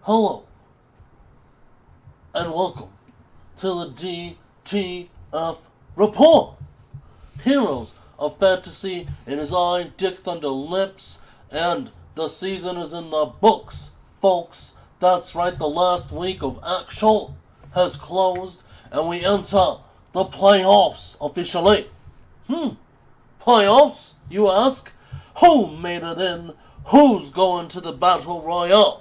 Hello, and welcome to the DTF Report. Heroes of Fantasy in his eye, Dick Thunder lips, and the season is in the books, folks. That's right, the last week of action has closed, and we enter the playoffs officially. Playoffs, you ask? Who made it in? Who's going to the Battle Royale?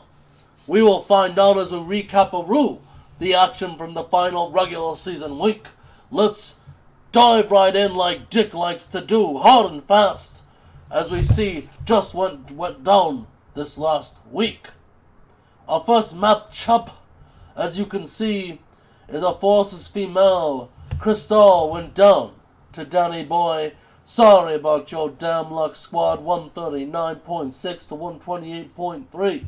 We will find out as we recap the action from the final regular season week. Let's dive right in like Dick likes to do, hard and fast, as we see just went down this last week. Our first matchup, as you can see, in the Forces female, Crystal went down to Danny Boy. Sorry about your damn luck, squad. 139.6 to 128.3.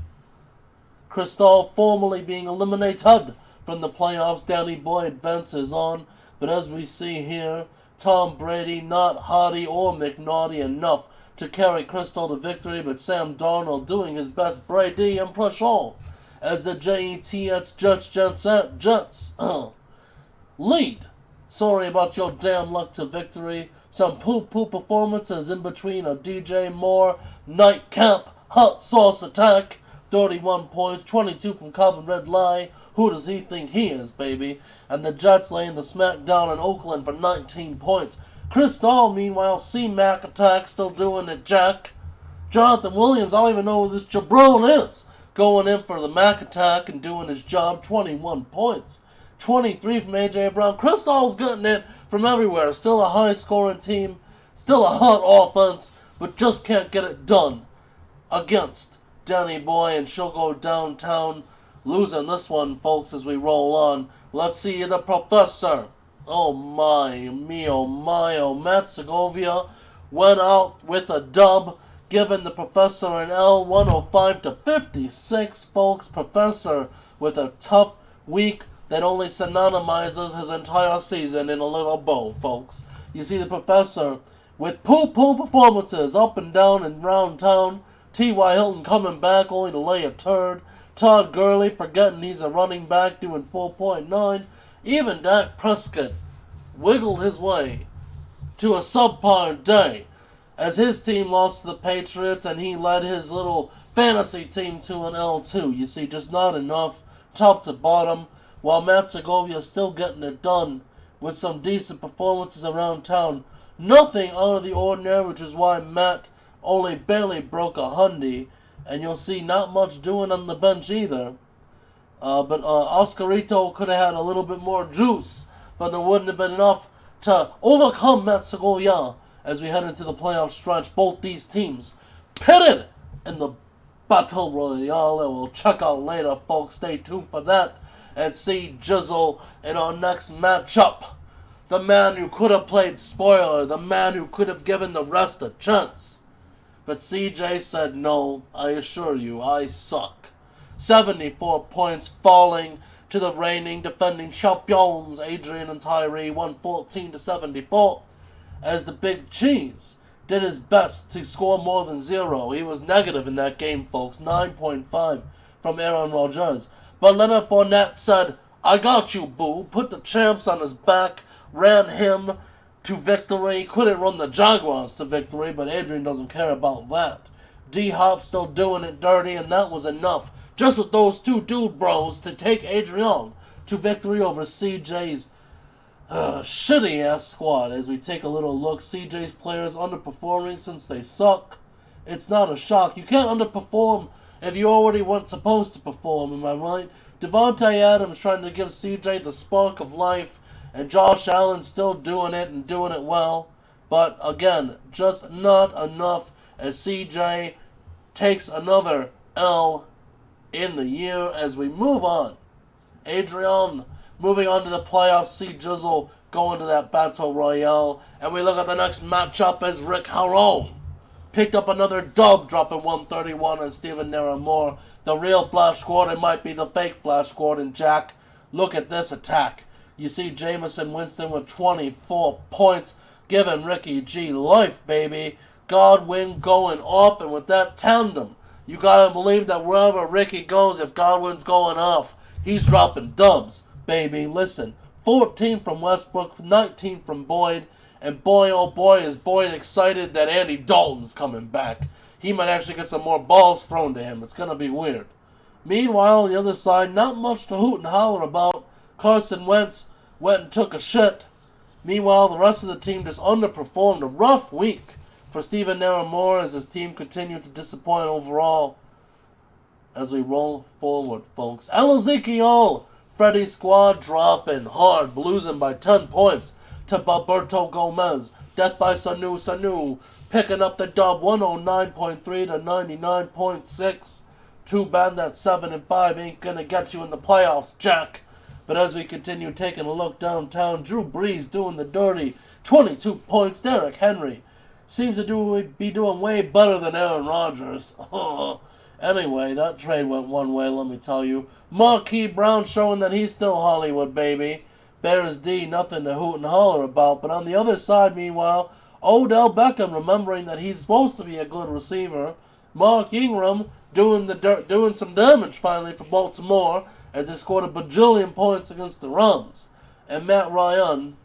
Crystal formally being eliminated from the playoffs. Danny Boy advances on, but as we see here, Tom Brady not Hardy or McNaughty enough to carry Crystal to victory, but Sam Darnold doing his best Brady impression as the Jets lead. Sorry about your damn luck to victory. Some poo-poo performances in between a DJ Moore nightcap hot sauce attack. 31 points, 22 from Calvin Ridley. Who does he think he is, baby? And the Jets laying the smackdown in Oakland for 19 points. Crystal, meanwhile, C-Mac attack, still doing it, Jack. Jonathan Williams, I don't even know who this jabron is, going in for the Mac attack and doing his job, 21 points. 23 from A.J. Brown. Crystal's getting it from everywhere. Still a high-scoring team, still a hot offense, but just can't get it done against Danny Boy, and she'll go downtown, losing this one, folks, as we roll on. Let's see the Professor. Oh my, Matt Segovia went out with a dub, giving the Professor an L, 105 to 56, folks. Professor with a tough week that only synonymizes his entire season in a little bow, folks. You see the Professor with poo-poo performances up and down and round town. T.Y. Hilton coming back only to lay a turd. Todd Gurley forgetting he's a running back doing 4.9. Even Dak Prescott wiggled his way to a subpar day as his team lost to the Patriots and he led his little fantasy team to an L2. You see, just not enough top to bottom, while Matt Segovia is still getting it done with some decent performances around town. Nothing out of the ordinary, which is why Matt only barely broke 100, and you'll see not much doing on the bench either. But Oscarito could have had a little bit more juice, but it wouldn't have been enough to overcome Matt Segovia as we head into the playoff stretch. Both these teams pitted in the Battle Royale, and we'll check out later, folks. Stay tuned for that and see Jizzle in our next matchup. The man who could have played spoiler, the man who could have given the rest a chance. But CJ said, no, I assure you, I suck. 74 points, falling to the reigning defending champions, Adrian and Tyree, 114 to 74, as the Big Cheese did his best to score more than 0. He was negative in that game, folks, 9.5 from Aaron Rodgers. But Leonard Fournette said, I got you, boo, put the champs on his back, ran him to victory. Couldn't run the Jaguars to victory, but Adrian doesn't care about that. D-Hop still doing it dirty, and that was enough, just with those two dude bros, to take Adrian to victory over CJ's shitty-ass squad. As we take a little look, CJ's players underperforming since they suck. It's not a shock. You can't underperform if you already weren't supposed to perform, am I right? Devontae Adams trying to give CJ the spark of life, and Josh Allen still doing it and doing it well. But again, just not enough as CJ takes another L in the year as we move on. Adrian moving on to the playoffs. See Jizzle going to that Battle Royale. And we look at the next matchup as Rick Harone picked up another dub, dropping 131 on Stephen Naramore. The real Flash Squad, it might be the fake Flash Squad. And Jack, look at this attack. You see Jameson Winston with 24 points, giving Ricky G life, baby. Godwin going off, and with that tandem, You gotta believe that wherever Ricky goes, if Godwin's going off, he's dropping dubs, baby. Listen, 14 from Westbrook, 19 from Boyd, and boy, oh boy, is Boyd excited that Andy Dalton's coming back. He might actually get some more balls thrown to him. It's gonna be weird. Meanwhile, on the other side, not much to hoot and holler about. Carson Wentz went and took a shit. Meanwhile, the rest of the team just underperformed. A rough week for Stephen Naramore as his team continued to disappoint overall. As we roll forward, folks. El Ezekiel, Freddie's squad dropping hard, losing by 10 points to Roberto Gomez. Death by Sanu, picking up the dub 109.3 to 99.6. Too bad that 7-5 ain't gonna get you in the playoffs, Jack. But as we continue taking a look downtown, Drew Brees doing the dirty, 22 points. Derrick Henry seems to be doing way better than Aaron Rodgers. Anyway, that trade went one way, let me tell you. Marquise Brown showing that he's still Hollywood, baby. Bears D, nothing to hoot and holler about. But on the other side, meanwhile, Odell Beckham remembering that he's supposed to be a good receiver. Mark Ingram doing some damage finally for Baltimore as they scored a bajillion points against the Rams. And Matt Ryan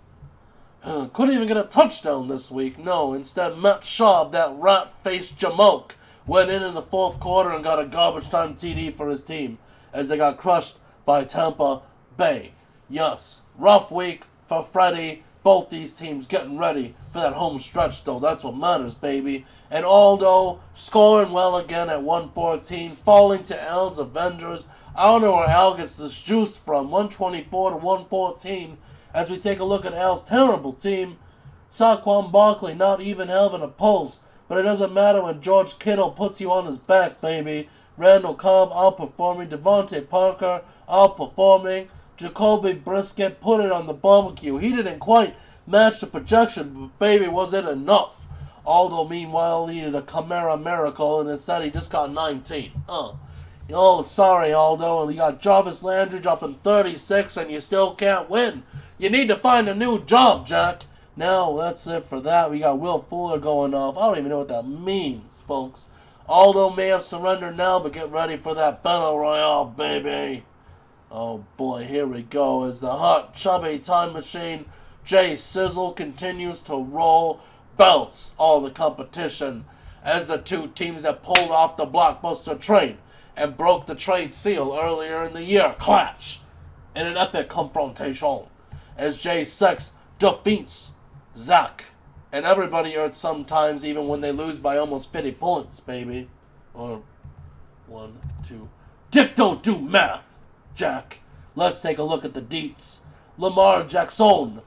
couldn't even get a touchdown this week. No, instead Matt Schaub, that rat-faced jamoke, went in the fourth quarter and got a garbage time TD for his team as they got crushed by Tampa Bay. Yes, rough week for Freddie. Both these teams getting ready for that home stretch, though. That's what matters, baby. And Aldo scoring well again at 114, falling to Al's Avengers. I don't know where Al gets this juice from, 124 to 114. As we take a look at Al's terrible team, Saquon Barkley not even having a pulse. But it doesn't matter when George Kittle puts you on his back, baby. Randall Cobb outperforming, Devontae Parker outperforming. Jacoby Brisket put it on the barbecue. He didn't quite match the projection, but baby, was it enough? Aldo, meanwhile, needed a Chimera miracle, and instead he just got 19. Oh, sorry, Aldo. And you got Jarvis Landry dropping 36, and you still can't win. You need to find a new job, Jack. Now, that's it for that. We got Will Fuller going off. I don't even know what that means, folks. Aldo may have surrendered now, but get ready for that Battle Royale, baby. Oh boy, here we go. As the hot, chubby time machine, Jay Sizzle continues to roll, bounce all the competition. As the two teams that pulled off the blockbuster trade and broke the trade seal earlier in the year clash in an epic confrontation. As Jay Sex defeats Zach. And everybody hurts sometimes, even when they lose by almost 50 points, baby. Or 1, 2. Dick don't do math, Jack. Let's take a look at the deets. Lamar Jackson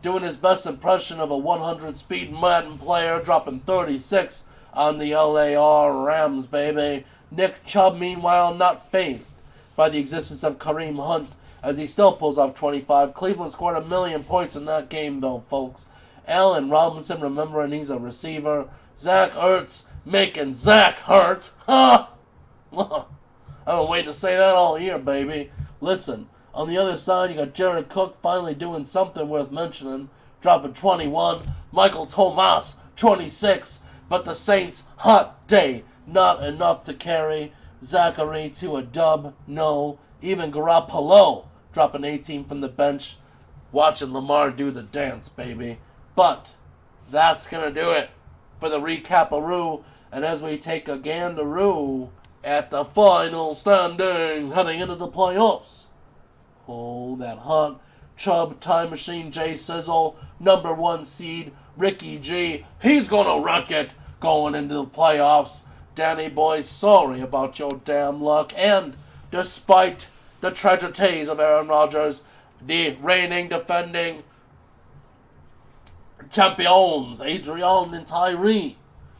doing his best impression of a 100 speed Madden player, dropping 36 on the LAR Rams, baby. Nick Chubb, meanwhile, not fazed by the existence of Kareem Hunt, as he still pulls off 25. Cleveland scored 1,000,000 points in that game, though, folks. Allen Robinson, remembering he's a receiver. Zach Ertz making Zach hurt. Ha! I've been waiting to say that all year, baby. Listen, on the other side, you got Jared Cook finally doing something worth mentioning, dropping 21. Michael Thomas, 26. But the Saints, hot day, not enough to carry Zachary to a dub. No, even Garoppolo dropping 18 from the bench. Watching Lamar do the dance, baby. But that's going to do it for the recap-a-roo. And as we take a gandaroo at the final standings heading into the playoffs. Oh, that hot Chubb time machine Jay Sizzle, number 1 seed Ricky G. He's going to wreck it going into the playoffs. Danny boy, sorry about your damn luck. And despite the tragedies of Aaron Rodgers, the reigning, defending champions, Adrian and Tyree,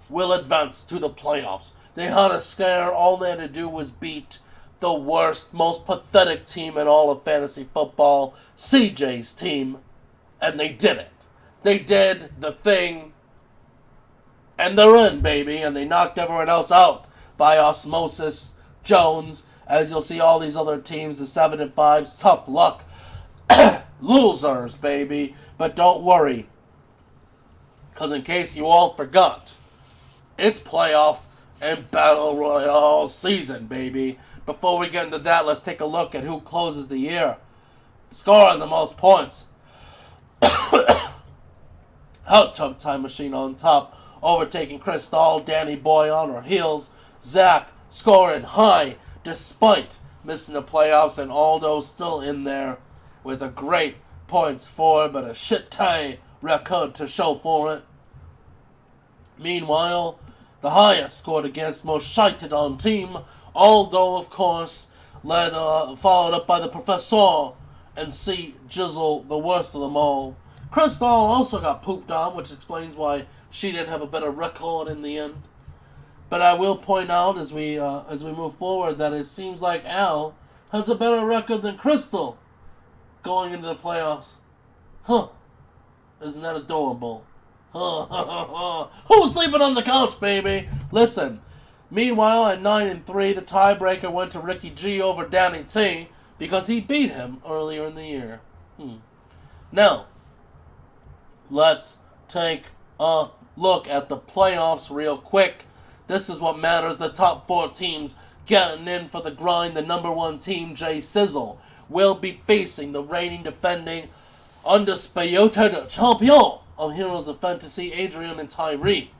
will advance to the playoffs. They had a scare. All they had to do was beat the worst, most pathetic team in all of fantasy football, CJ's team, and they did it. They did the thing, and they're in, baby, and they knocked everyone else out by osmosis. Jones, as you'll see all these other teams, the 7-5s, tough luck. Losers, baby. But don't worry, because in case you all forgot, it's playoff and Battle Royale season, baby. Before we get into that, let's take a look at who closes the year. Scoring the most points. Hot Tub Time Machine on top, overtaking Crystal, Danny Boy on her heels, Zach scoring high despite missing the playoffs, and Aldo still in there with a great points for, but a shit tie record to show for it. Meanwhile, the highest scored against most shited on team, Aldo, of course, followed up by the Professor, and C. Jizzle, the worst of them all. Crystal also got pooped on, which explains why she didn't have a better record in the end. But I will point out as we move forward that it seems like Al has a better record than Crystal going into the playoffs. Huh. Isn't that adorable? Who's sleeping on the couch, baby? Listen. Meanwhile, at 9-3, the tiebreaker went to Ricky G over Danny T because he beat him earlier in the year. Now, let's take a look at the playoffs real quick. This is what matters. The top 4 teams getting in for the grind. The number 1 team, J Sizzle, will be facing the reigning defending undisputed champion of Heroes of Fantasy, Adrian and Tyree,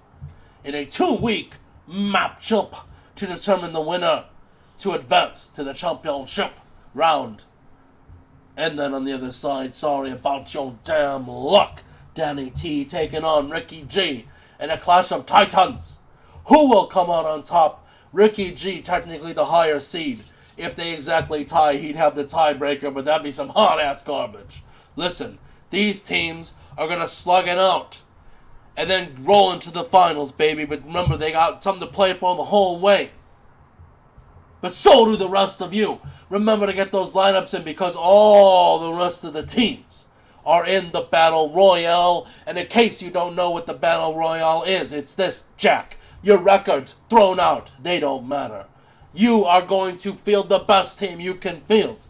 in a 2-week matchup to determine the winner to advance to the championship round. And then on the other side, sorry about your damn luck, Danny T taking on Ricky G in a clash of titans. Who will come out on top? Ricky G, technically the higher seed. If they exactly tie, he'd have the tiebreaker, but that'd be some hot-ass garbage. Listen, these teams are going to slug it out and then roll into the finals, baby. But remember, they got something to play for the whole way. But so do the rest of you. Remember to get those lineups in because all the rest of the teams are in the Battle Royale. And in case you don't know what the Battle Royale is, it's this, Jack. Your records thrown out, they don't matter. You are going to field the best team you can field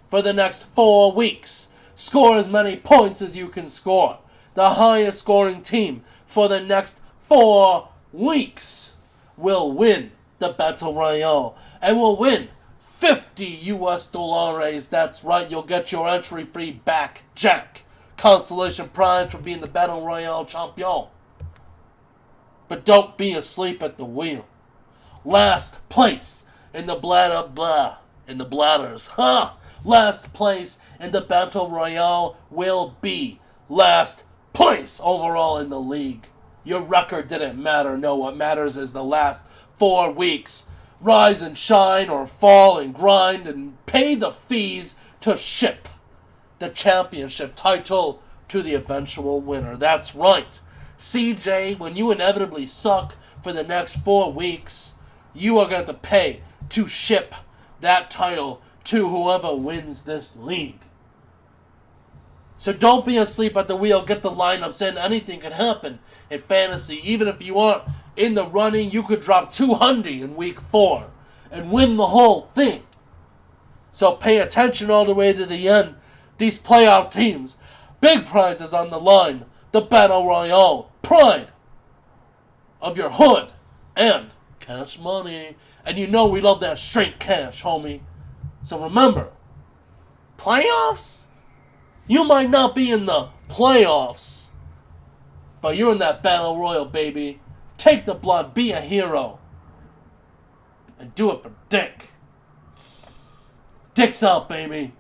for the next 4 weeks. Score as many points as you can score. The highest scoring team for the next 4 weeks will win the Battle Royale and will win $50. That's right, you'll get your entry fee back, Jack. Consolation prize for being the Battle Royale champion. But don't be asleep at the wheel. Last place in the bladders. Last place in the Battle Royale will be last place overall in the league. Your record didn't matter. No, what matters is the last 4 weeks. Rise and shine or fall and grind and pay the fees to ship the championship title to the eventual winner. That's right. CJ, when you inevitably suck for the next 4 weeks, you are going to pay to ship that title to whoever wins this league. So don't be asleep at the wheel. Get the lineups in. Anything can happen in fantasy. Even if you aren't in the running, you could drop 200 in week 4 and win the whole thing. So pay attention all the way to the end. These playoff teams, big prizes on the line. The Battle Royale, pride of your hood, and cash money. And you know we love that straight cash, homie. So remember, playoffs? You might not be in the playoffs, but you're in that Battle Royale, baby. Take the blood, be a hero, and do it for Dick. Dick's out, baby.